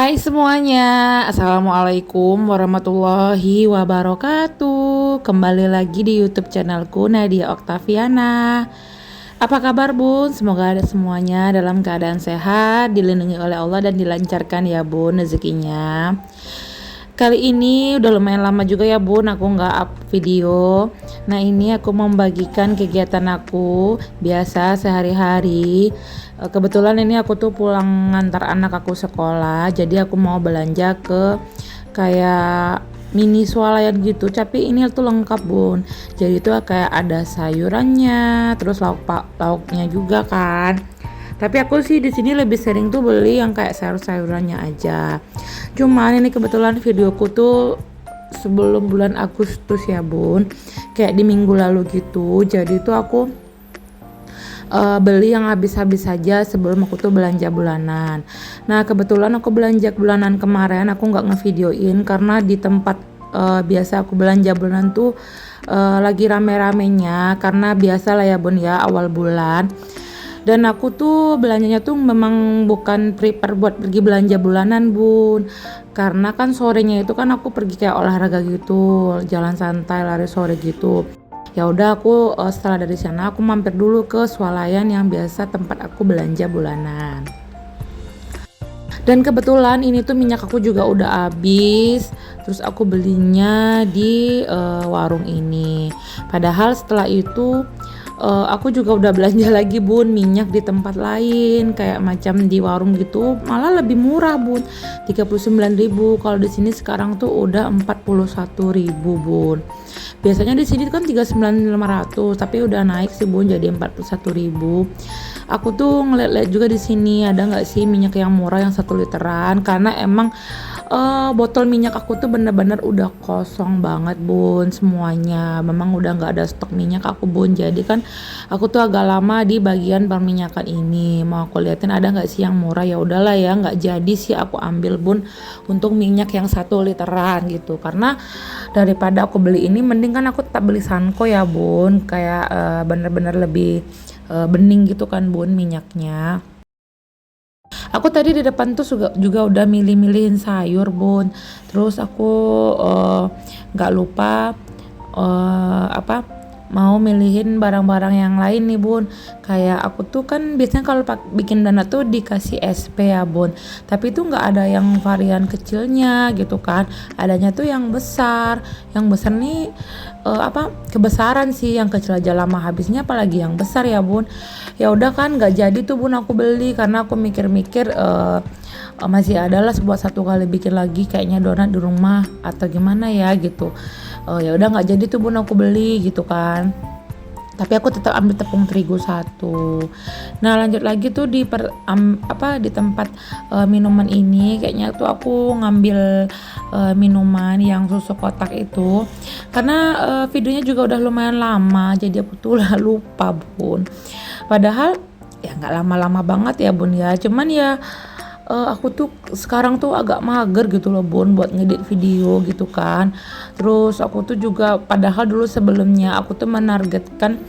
Hai semuanya, Assalamualaikum warahmatullahi wabarakatuh. Kembali lagi di YouTube channelku Nadia Oktaviana. Apa kabar bun? Semoga ada semuanya dalam keadaan sehat, dilindungi oleh Allah dan dilancarkan ya bun rezekinya. Kali ini udah lumayan lama juga ya bun aku nggak up video. Nah ini aku membagikan kegiatan aku biasa sehari-hari. Kebetulan ini aku tuh pulang ngantar anak aku sekolah, jadi aku mau belanja ke kayak mini swalayan gitu, tapi ini tuh lengkap bun. Jadi tuh kayak ada sayurannya, terus lauknya juga kan. Tapi aku sih di sini lebih sering tuh beli yang kayak sayur-sayurannya aja. Cuman ini kebetulan videoku tuh sebelum bulan Agustus ya bun, kayak di minggu lalu gitu. Jadi tuh aku beli yang habis-habis saja sebelum aku tuh belanja bulanan. Nah kebetulan aku belanja bulanan kemarin aku nggak ngevideoin karena di tempat biasa aku belanja bulanan tuh lagi rame-ramenya, karena biasa lah ya bun ya awal bulan. Dan aku tuh belanjanya tuh memang bukan prepare buat pergi belanja bulanan bun, karena kan sorenya itu kan aku pergi kayak olahraga gitu, jalan santai lari sore gitu. Ya udah aku setelah dari sana aku mampir dulu ke swalayan yang biasa tempat aku belanja bulanan. Dan kebetulan ini tuh minyak aku juga udah habis, terus aku belinya di warung ini. Padahal setelah itu aku juga udah belanja lagi bun minyak di tempat lain kayak macam di warung gitu, malah lebih murah bun, 39.000. Kalau di sini sekarang tuh udah 41.000 bun. Biasanya di sini kan 39.500, tapi udah naik sih bun jadi 41.000. Aku tuh ngeliat-liat juga di sini ada nggak sih minyak yang murah yang 1 literan, karena emang botol minyak aku tuh bener-bener udah kosong banget bun semuanya. Memang udah nggak ada stok minyak aku bun, jadi kan aku tuh agak lama di bagian perminyakan ini. Mau aku liatin ada nggak sih yang murah, ya udahlah ya nggak jadi sih aku ambil bun untuk minyak yang 1 literan gitu, karena daripada aku beli ini mending kan aku tetap beli Sanko ya bun, kayak bener-bener lebih bening gitu kan bun minyaknya. Aku tadi di depan tuh juga udah milih-milihin sayur bun, terus aku nggak lupa apa mau milihin barang-barang yang lain nih bun. Kayak aku tuh kan biasanya kalau bikin donat tuh dikasih SP ya bun, tapi itu nggak ada yang varian kecilnya gitu kan, adanya tuh yang besar. Yang besar nih kebesaran sih, yang kecil aja lama habisnya apalagi yang besar ya bun. Ya udah kan nggak jadi tuh bun aku beli, karena aku mikir-mikir masih adalah buat satu kali bikin lagi kayaknya donat di rumah atau gimana ya gitu. Ya udah nggak jadi tuh bun aku beli gitu kan, tapi aku tetap ambil tepung terigu 1. Nah lanjut lagi tuh di tempat minuman ini kayaknya tuh aku ngambil minuman yang susu kotak itu, karena videonya juga udah lumayan lama jadi aku tuh lupa bun. Padahal ya nggak lama-lama banget ya bun ya, cuman ya aku tuh sekarang tuh agak mager gitu loh bun buat ngedit video gitu kan. Terus aku tuh juga padahal dulu sebelumnya aku tuh menargetkan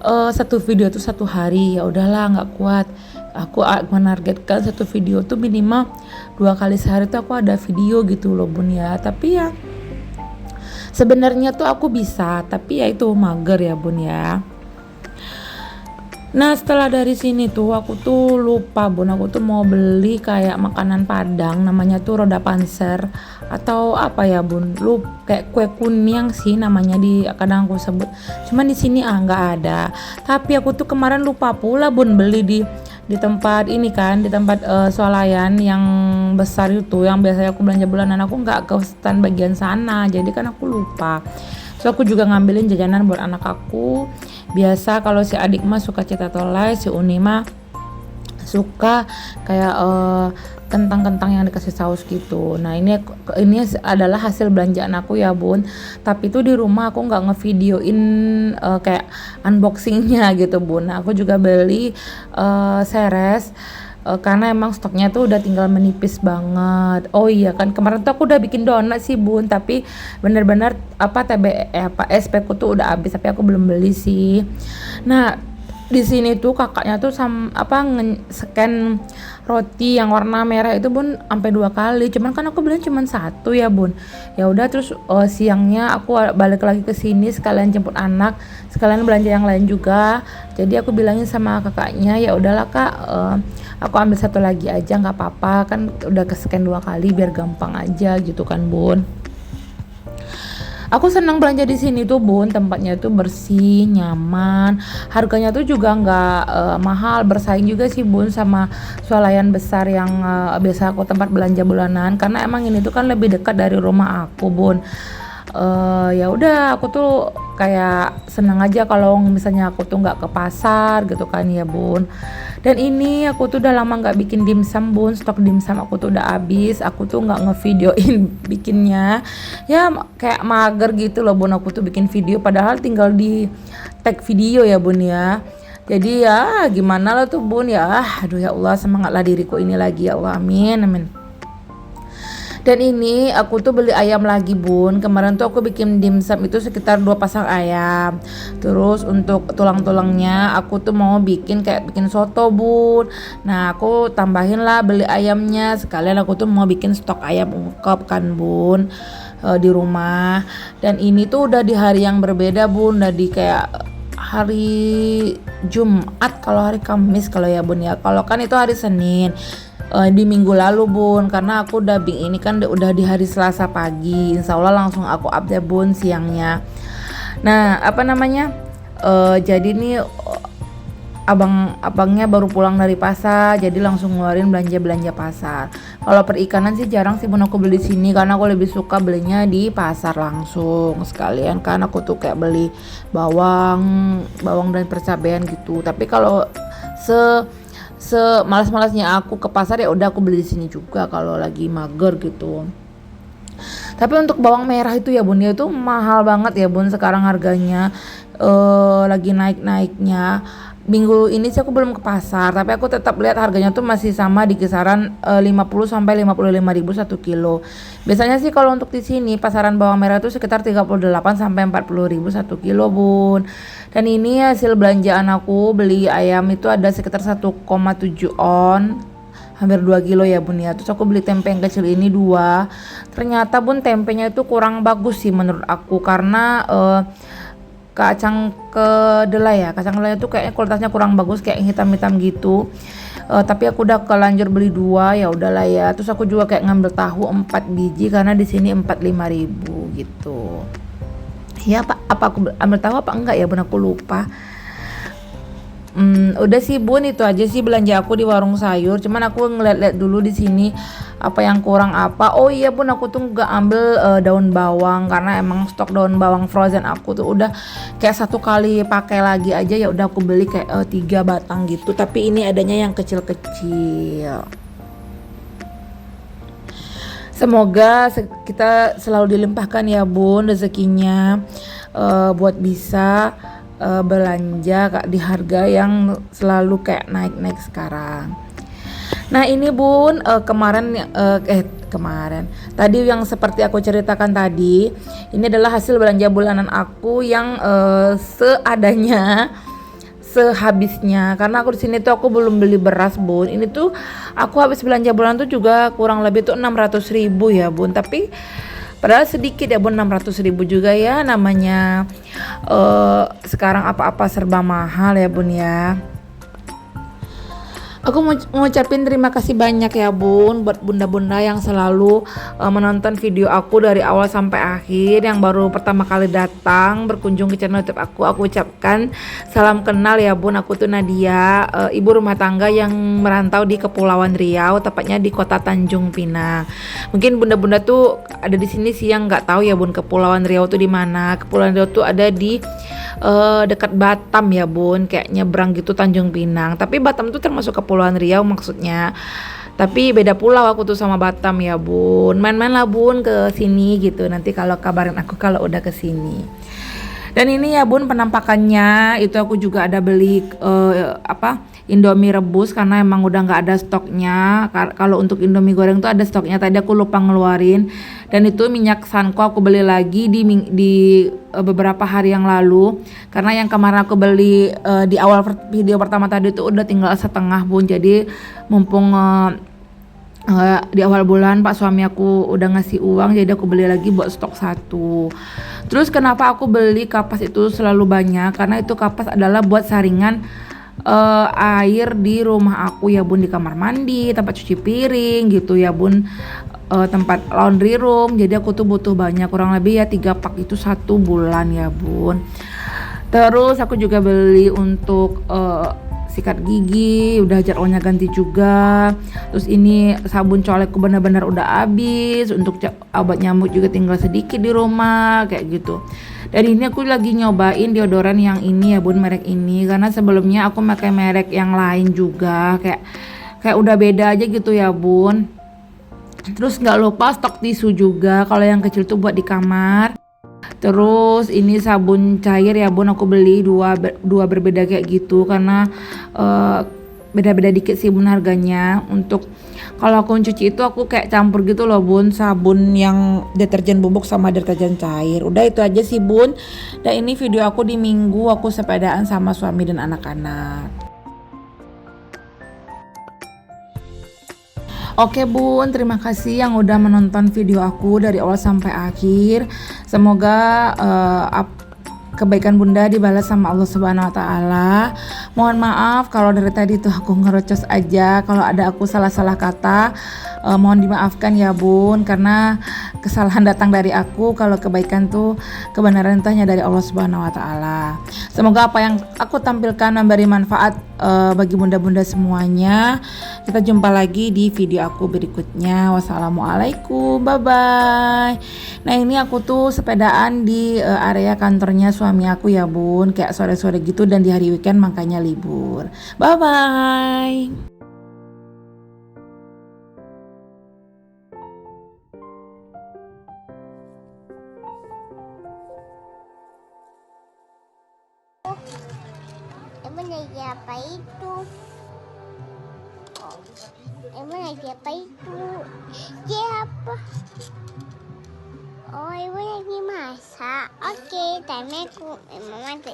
satu video tuh 1 hari, ya udahlah nggak kuat. Aku menargetkan satu video tuh minimal 2 kali sehari tuh aku ada video gitu loh bun ya. Tapi ya sebenarnya tuh aku bisa, tapi ya itu mager ya bun ya. Nah setelah dari sini tuh aku tuh lupa bun, aku tuh mau beli kayak makanan Padang namanya tuh roda panser atau apa ya bun, lu kayak kue kuning sih namanya di kadang aku sebut, cuman di sini nggak ada. Tapi aku tuh kemarin lupa pula bun beli di tempat ini kan, di tempat swalayan yang besar itu yang biasanya aku belanja bulanan, aku nggak ke stand bagian sana jadi kan aku lupa. So aku juga ngambilin jajanan buat anak aku. Biasa kalau si adik mah suka cita tolai, si Uni mah suka kayak kentang-kentang yang dikasih saus gitu. Nah ini adalah hasil belanjaan aku ya bun. Tapi tuh di rumah aku nggak ngevideoin kayak unboxingnya gitu bun. Nah, aku juga beli seres. Karena emang stoknya tuh udah tinggal menipis banget. Oh iya kan kemarin tuh aku udah bikin donat sih bun, tapi bener-bener SP ku tuh udah habis, tapi aku belum beli sih. Nah di sini tuh kakaknya tuh scan roti yang warna merah itu bun sampai 2 kali, cuman kan aku beli cuman satu ya bun. Ya udah terus siangnya aku balik lagi ke sini sekalian jemput anak, sekalian belanja yang lain juga. Jadi aku bilangin sama kakaknya, ya udahlah kak, aku ambil satu lagi aja nggak apa-apa, kan udah ke-scan 2 kali biar gampang aja gitu kan bun. Aku senang belanja di sini tuh bun, tempatnya tuh bersih, nyaman, harganya tuh juga nggak mahal, bersaing juga sih bun sama swalayan besar yang biasa aku tempat belanja bulanan, karena emang ini tuh kan lebih dekat dari rumah aku bun. Ya udah aku tuh kayak senang aja kalau misalnya aku tuh nggak ke pasar gitu kan ya bun. Dan ini aku tuh udah lama nggak bikin dimsum bun, stok dimsum aku tuh udah habis, aku tuh nggak ngevideoin bikinnya, ya kayak mager gitu loh bun, aku tuh bikin video padahal tinggal di tag video ya bun ya. Jadi ya gimana lah tuh bun ya, aduh ya Allah, semangatlah diriku ini lagi ya Allah, amin amin. Dan ini aku tuh beli ayam lagi bun. Kemarin tuh aku bikin dimsum itu sekitar 2 pasang ayam. Terus untuk tulang-tulangnya aku tuh mau bikin kayak bikin soto bun. Nah aku tambahin lah beli ayamnya. Sekalian aku tuh mau bikin stok ayam ungkep kan bun, di rumah. Dan ini tuh udah di hari yang berbeda bun. Udah di kayak hari Jumat, kalau hari Kamis kalau ya bun ya. Kalau kan itu hari Senin. Di minggu lalu bun, karena aku dubbing ini kan udah di hari Selasa pagi, insya Allah langsung aku update bun siangnya. Nah apa namanya, jadi nih abangnya baru pulang dari pasar, jadi langsung ngeluarin belanja pasar. Kalau perikanan sih jarang sih bun aku beli sini, karena aku lebih suka belinya di pasar langsung sekalian kan aku tuh kayak beli bawang dan percabean gitu. Tapi kalau malas-malasnya aku ke pasar, ya udah aku beli di sini juga kalau lagi mager gitu. Tapi untuk bawang merah itu ya bun, ya itu mahal banget ya bun sekarang harganya, lagi naik-naiknya. Minggu ini sih aku belum ke pasar, tapi aku tetap lihat harganya tuh masih sama di kisaran 50 sampai 55.000 1 kilo. Biasanya sih kalau untuk di sini pasaran bawang merah tuh sekitar 38 sampai 40.000 1 kilo bun. Dan ini hasil belanjaan aku, beli ayam itu ada sekitar 1,7 on, hampir 2 kilo ya bun ya. Terus aku beli tempe yang kecil ini 2. Ternyata bun tempenya itu kurang bagus sih menurut aku, karena kacang kedelai itu kayaknya kualitasnya kurang bagus, kayak hitam-hitam gitu. Tapi aku udah kelanjur beli 2, ya udahlah ya. Terus aku juga kayak ngambil tahu 4 biji karena di sini 45.000 gitu. Ya apa aku ambil tahu apa enggak ya bun, aku lupa. Udah sih bun, itu aja sih belanja aku di warung sayur. Cuman aku ngeliat-liat dulu di sini apa yang kurang apa. Oh iya bun, aku tuh nggak ambil daun bawang, karena emang stok daun bawang frozen aku tuh udah kayak 1 kali pakai lagi aja. Ya udah aku beli kayak 3 batang gitu. Tapi ini adanya yang kecil-kecil. Semoga kita selalu dilimpahkan ya bun rezekinya, buat bisa belanja di harga yang selalu kayak naik-naik sekarang. Nah ini bun, kemarin tadi yang seperti aku ceritakan tadi, ini adalah hasil belanja bulanan aku yang seadanya, sehabisnya, karena aku di sini tuh aku belum beli beras bun. Ini tuh aku habis belanja bulanan tuh juga kurang lebih tuh 600.000 ya bun, tapi padahal sedikit ya bun, 600.000 juga ya, namanya sekarang apa-apa serba mahal ya bun ya. Aku mau ngucapin terima kasih banyak ya bun buat bunda-bunda yang selalu menonton video aku dari awal sampai akhir. Yang baru pertama kali datang berkunjung ke channel YouTube aku ucapkan salam kenal ya bun. Aku tuh Nadia, ibu rumah tangga yang merantau di Kepulauan Riau, tepatnya di kota Tanjung Pinang. Mungkin bunda-bunda tuh ada di sini sih yang nggak tahu ya bun, Kepulauan Riau tuh di mana. Kepulauan Riau tuh ada di dekat Batam ya bun, kayak nyebrang gitu Tanjung Pinang. Tapi Batam tuh termasuk Kepulauan Riau maksudnya. Tapi beda pulau aku tuh sama Batam ya bun. Main-main lah bun ke sini gitu. Nanti kalau kabarin aku kalau udah ke sini. Dan ini ya bun penampakannya itu aku juga ada beli Indomie rebus karena emang udah nggak ada stoknya. Kalau untuk Indomie goreng tuh ada stoknya. Tadi aku lupa ngeluarin. Dan itu minyak Sanko aku beli lagi di beberapa hari yang lalu. Karena yang kemarin aku beli di awal video pertama tadi tuh udah tinggal setengah bun. Jadi mumpung di awal bulan Pak suami aku udah ngasih uang, jadi aku beli lagi buat stok satu. Terus kenapa aku beli kapas itu selalu banyak? Karena itu kapas adalah buat saringan air di rumah aku ya bun, di kamar mandi, tempat cuci piring gitu ya bun, tempat laundry room. Jadi aku tuh butuh banyak, kurang lebih ya 3 pak itu 1 bulan ya bun. Terus aku juga beli untuk sikat gigi, udah jarumnya ganti juga. Terus ini sabun colekku benar-benar udah habis. Untuk obat nyamuk juga tinggal sedikit di rumah kayak gitu. Dan ini aku lagi nyobain deodoran yang ini ya bun, merek ini, karena sebelumnya aku pakai merek yang lain juga, kayak udah beda aja gitu ya bun. Terus nggak lupa stok tisu juga, kalau yang kecil tuh buat di kamar. Terus ini sabun cair ya bun, aku beli dua berbeda kayak gitu karena beda-beda dikit sih bun harganya. Untuk kalau aku cuci itu aku kayak campur gitu loh bun, sabun yang deterjen bubuk sama deterjen cair. Udah itu aja sih bun. Dan ini video aku di minggu aku sepedaan sama suami dan anak-anak. Oke bun, terima kasih yang udah menonton video aku dari awal sampai akhir. Semoga kebaikan bunda dibalas sama Allah Subhanahu Wa Taala. Mohon maaf kalau dari tadi tuh aku ngerocos aja, kalau ada aku salah-salah kata, mohon dimaafkan ya bun, karena kesalahan datang dari aku. Kalau kebaikan tuh kebenaran itu hanya dari Allah Subhanahu Wa Taala. Semoga apa yang aku tampilkan memberi manfaat bagi bunda-bunda semuanya. Kita jumpa lagi di video aku berikutnya. Wassalamualaikum, bye bye. Nah ini aku tuh sepedaan di area kantornya suami aku ya bun, kayak sore-sore gitu, dan di hari weekend makanya libur. Bye bye. Emang lagi apa itu? Emang lagi apa itu? Siapa? Oh, ibu lagi masak. Oke, time aku. Mama mati.